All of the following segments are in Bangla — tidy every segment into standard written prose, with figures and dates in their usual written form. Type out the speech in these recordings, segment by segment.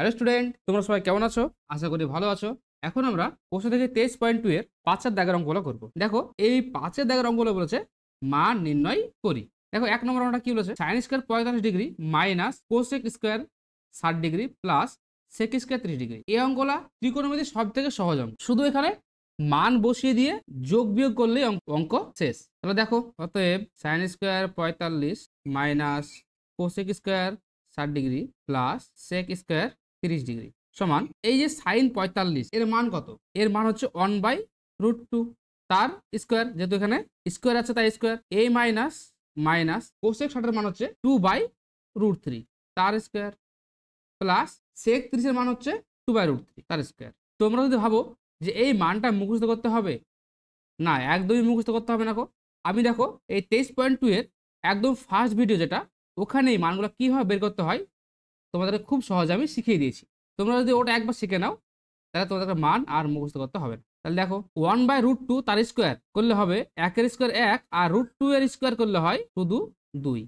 হ্যালো স্টুডেন্ট, তোমরা সবাই কেমন আছো? আশা করি ভালো আছো। এখন আমরা প্রশ্ন থেকে 23.2 এর 5 দাগের অঙ্কগুলো করব। দেখো এই 5 দাগের অঙ্কগুলো বলেছে মান নির্ণয় করি। দেখো এক নম্বর অঙ্কটা কি বলেছে, sine square 45 degree minus cosec square 60 degree plus sec square 30 degree. এই অঙ্কটা ত্রিকোণমিতির সব থেকে সহজ অঙ্ক। শুধু এখানে মান বসিয়ে দিয়ে যোগ বিয়োগ করলেই অঙ্ক শেষ। তাহলে দেখো, অতএব sine square 45 minus cosec square 60 degree plus sec square 30 degree সমান এই যে সাইন 45 এর মান কত? এর মান হচ্ছে 1/√2 তার স্কয়ার, যেহেতু এখানে স্কয়ার আছে তাই স্কয়ার। এ মাইনাস মাইনাস কোসেক 60 এর মান হচ্ছে 2/√3 তার স্কয়ার প্লাস সেক 30 এর মান হচ্ছে 2/√3 তার স্কয়ার। তোমরা যদি ভাবো যে এই মানটা মুখস্থ করতে হবে, না একদমই মুখস্থ করতে হবে না। আমি দেখো এই 23.2 এর একদম ফার্স্ট ভিডিও যেটা, ওখানে এই মানগুলো কিভাবে বের করতে হয় তোমাদের খুব সহজে আমি শিখিয়ে দিয়েছি। তোমরা যদি ওটা একবার শিখে নাও তাহলে তোমাদের মান আর মুখস্থ করতে হবে না। তাহলে দেখো 1/√2 তার স্কোয়ার করলে হবে 1 এর স্কোয়ার 1 আর √2 এর স্কোয়ার করলে হয় শুধু 2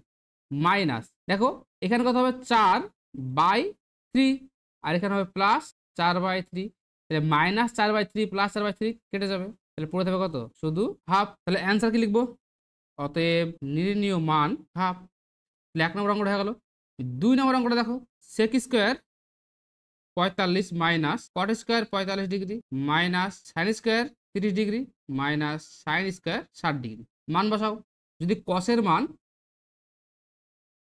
মাইনাস দেখো এখানে কত হবে 4/3 আর এখানে হবে প্লাস 4/3। তাহলে মাইনাস 4/3 প্লাস 4/3 কেটে যাবে, তাহলে পড়ে থাকবে কত? শুধু হাফ। তাহলে অ্যান্সার কি লিখবো? অতএব নির্ণীয় মান হাফ। তাহলে 1 নম্বর অঙ্কটা হয়ে গেল। 2 নম্বর অঙ্কটা দেখো, sec square 45 minus cot square 45 degree minus sine square 30 degree minus sine square 60 degree. মান বসাও। যদি কসের মান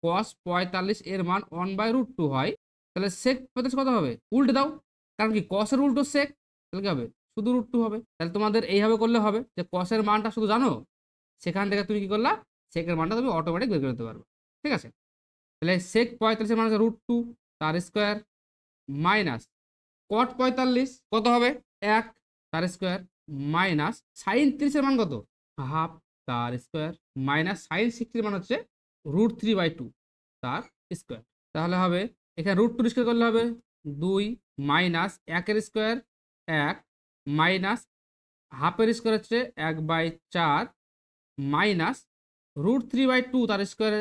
কস 45 এর মান 1/√2 হয়, তাহলে সেক 45 কত হবে? উল্টে দাও, কারণ কি কসের উল্টো সেক, তাহলে কি হবে? শুধু √2 হবে। তাহলে তোমাদের এইভাবে করলে হবে যে কসের মানটা শুধু জানো, সেখান থেকে তুমি কি করলা, সেকের মানটা তুমি অটোমেটিক বের করে নিতে পারবে। ঠিক আছে, তাহলে সেক 45 এর মান হচ্ছে √2 তার স্কোয়ার মাইনাস কট 45 কত হবে? 1 তার স্কোয়ার মাইনাস সাইন 30 এর মান কত? হাফ তার স্কোয়ার মাইনাস সাইন 60 এর মান হচ্ছে √3/2 তার স্কোয়ার। তাহলে হবে এখানে √2 স্কোয়ার করলে হবে 2 মাইনাস 1 এর স্কোয়ার 1 মাইনাস হাফের স্কোয়ার হচ্ছে 1/4 মাইনাস √3/2 তার স্কোয়ার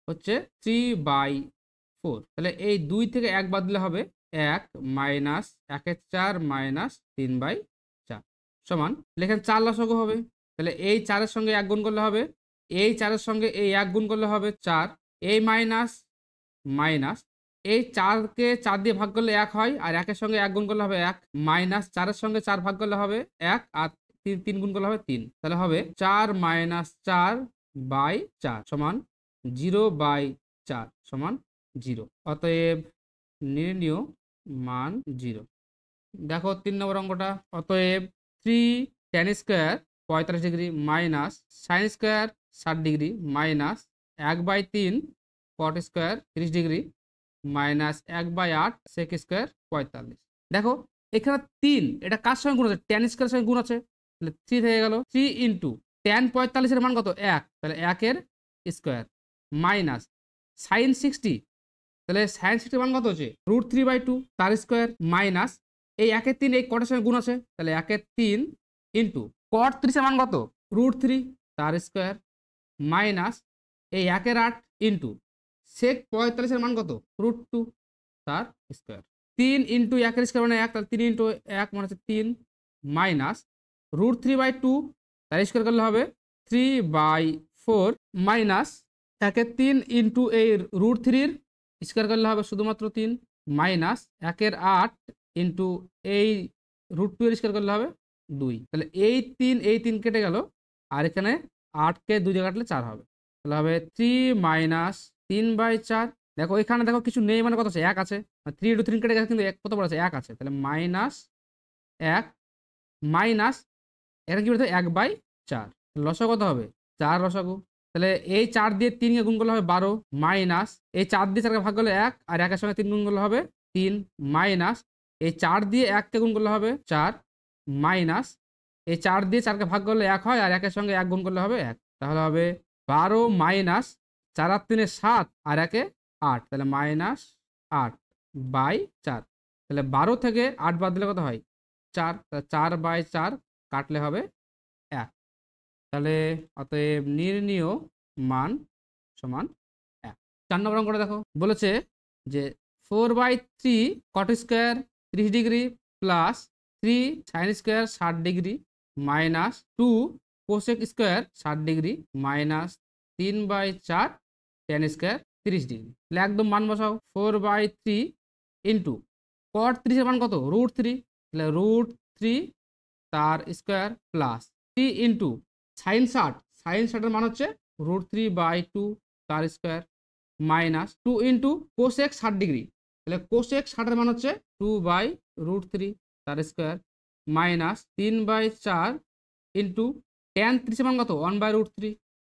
হচ্ছে 3/4। তাহলে এই 2 থেকে 1 বাদ দিলে হবে 1 মাইনাস 1 4 মাইনাস 3/4 সমান লেখেন 4 লসাগু হবে। তাহলে এই 4 এর সঙ্গে 1 গুণ করলে হবে, এই 4 এর সঙ্গে এই 1 গুণ করলে হবে 4, এই মাইনাস মাইনাস এই 4 কে 4 দিয়ে ভাগ করলে 1 হয়, আর 1 এর সঙ্গে 1 গুণ করলে হবে 1 মাইনাস 4 এর সঙ্গে 4 ভাগ করলে হবে 1 আর 3 গুণ করলে হবে 3। তাহলে হবে 4 মাইনাস 4/4 সমান 0/4 সমান 0। অতএব নির্ণীয় মান 0। দেখো 3 নম্বর অঙ্কটা, অতএব 3 tan square 45 degree minus sine square 60 degree minus 1/3 cot square 30 degree minus 1/8 sec square 45। দেখো এখানে 3, এটা কার সঙ্গে গুণ আছে? tan স্কোয়ারের সঙ্গে গুণ আছে, তাহলে 3 থেকে গেল 3 ইন্টু tan 45 এর মান কত? 1, তাহলে 1 এর স্কোয়ার মাইনাস সাইন 60, তাহলে সাইন 60 এর মান কত হচ্ছে? √3/2 তার স্কোয়ার মাইনাস এই 1 এর 3 এই কটের সঙ্গে গুণ আছে, তাহলে 1 এর 3 ইন্টু কট 30 এর মান কত? √3 তার স্কোয়ার মাইনাস এই 1 এর 8 ইন্টু সেক 45 এর মান কত? √2 তার স্কোয়ার। 3 ইন্টু 1 এর স্কোয়ার মানে 1, তাহলে 3 ইন্টু 1 মানে হচ্ছে 3 মাইনাস √3/2 তার স্কোয়ার করলে হবে 3/4 মাইনাস 1 এর 3 ইন্টু এই √3 স্কোয়ার করলে হবে শুধুমাত্র 3 মাইনাস 1 এর 8 ইন্টু এই √2 এর স্কোয়ার করলে হবে 2। তাহলে এই 3 কেটে গেল, আর এখানে 8 কে 2 দিয়ে কাটলে 4 হবে, তাহলে হবে 3 মাইনাস 3/4। দেখো এখানে দেখো কিছু নেই মানে কত আছে? 1 আছে, 3 ইন্টু 3 কেটে গেছে কিন্তু কত বড় আছে? 1 আছে, তাহলে মাইনাস 1 মাইনাস এটা কি বলতে 1/4 লসাগু কত হবে? 4 লসাগু। তাহলে এই 4 দিয়ে 3 কে গুণ করলে হবে 12 মাইনাস এই 4 দিয়ে 4 কে ভাগ করলে 1 আর 1 এর সঙ্গে 3 গুণ করলে হবে 3 মাইনাস এই 4 দিয়ে 1 কে গুণ করলে হবে 4 মাইনাস এই 4 দিয়ে 4 কে ভাগ করলে 1 হয়, আর 1 এর সঙ্গে 1 গুণ করলে হবে 1। তাহলে হবে 12 মাইনাস 4 আর 3 7 আর 1 8, তাহলে মাইনাস 8/4। তাহলে 12 থেকে 8 বাদ দিলে কত হয়? 4, তাহলে 4/4 কাটলে হবে 1। তাহলে অতএব নির্ণীয় মান সমান 1। 4 নম্বর অঙ্কটা দেখো, বলেছে যে 4/3 কট square 30 degree plus 3 sign square 60 degree minus 2 cosec square 60 degree minus 3/4 tan square 30 degree. তাহলে একদম মান বসাও 4/3 ইন্টু কট 30 এর মান কত √3, তাহলে √3 তার square plus 3 into sine 60, sine 60 এর মান হচ্ছে √3/2 তার square minus 2 into cosec 60 degree, তাহলে কোসেক 60 এর মান হচ্ছে 2/√3 তার স্কোয়ার মাইনাস 3/4 ইন্টু ট্যান 30 এর মান কত 1/√3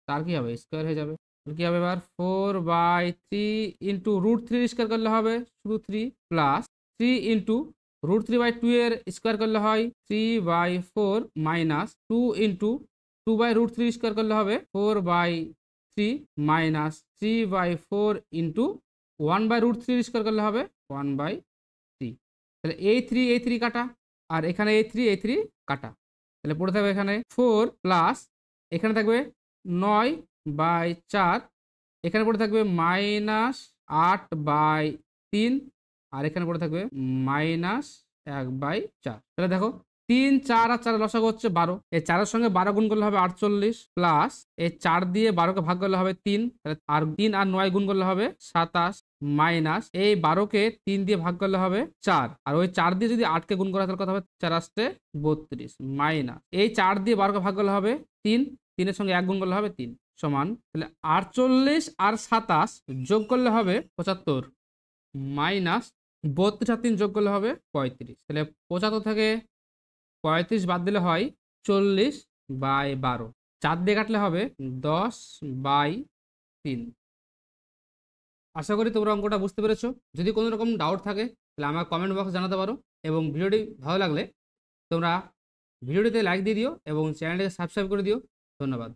তার কি হবে স্কোয়ার হয়ে যাবে। কি হবে এবার 4/3 ইন্টু √3 স্কোয়ার করলে হবে শুধু 3 প্লাস 3 ইন্টু √3/2 এর স্কোয়ার করলে হয় 3/4 মাইনাস 2 ইন্টু 2/√3 স্কোয়ার করলে হবে 4/3 মাইনাস 3/4 ইন্টু 1/√3 স্কোয়ার করলে হবে 1/3। তাহলে এই 3 কাটা আর এখানে এই 3 কাটা, তাহলে পড়ে থাকবে এখানে 4 প্লাস এখানে থাকবে 9/4, এখানে পড়ে থাকবে মাইনাস 8/3 আর এখানে পড়ে থাকবে মাইনাস 1/4। তাহলে দেখো 3 4 আর 4 লসাগু হচ্ছে 12, এই 4 এর সঙ্গে 12 গুণ করলে হবে 48 প্লাস এই 4 দিয়ে 12 কে ভাগ করলে হবে 3, তাহলে আর 3 আর 9 গুণ করলে হবে 27 মাইনাস এই 12 কে 3 দিয়ে ভাগ করলে হবে 4 আর ওই 4 দিয়ে যদি 8 কে গুণ করা তাহলে কত হবে 4 আসতে 32 মাইনাস এই 4 দিয়ে 12 কে ভাগ করলে হবে 3, 3 এর সঙ্গে 1 গুণ করলে হবে 3 সমান, তাহলে 48 আর 27 যোগ করলে হবে 75 মাইনাস 32 আর 3 যোগ করলে হবে 35, তাহলে 75 থেকে 35 বাদ দিলে হয় 40/12, 4 দিয়ে কাটলে হবে 10/3। আশা করি তোমরা অঙ্কটা বুঝতে পেরেছো। যদি কোনো রকম ডাউট থাকে তাহলে আমার কমেন্ট বক্সে জানাতে পারো এবং ভিডিওটি ভালো লাগলে তোমরা ভিডিওটিতে লাইক দিয়ে দিও এবং চ্যানেলটিকে সাবস্ক্রাইব করে দিও। ধন্যবাদ।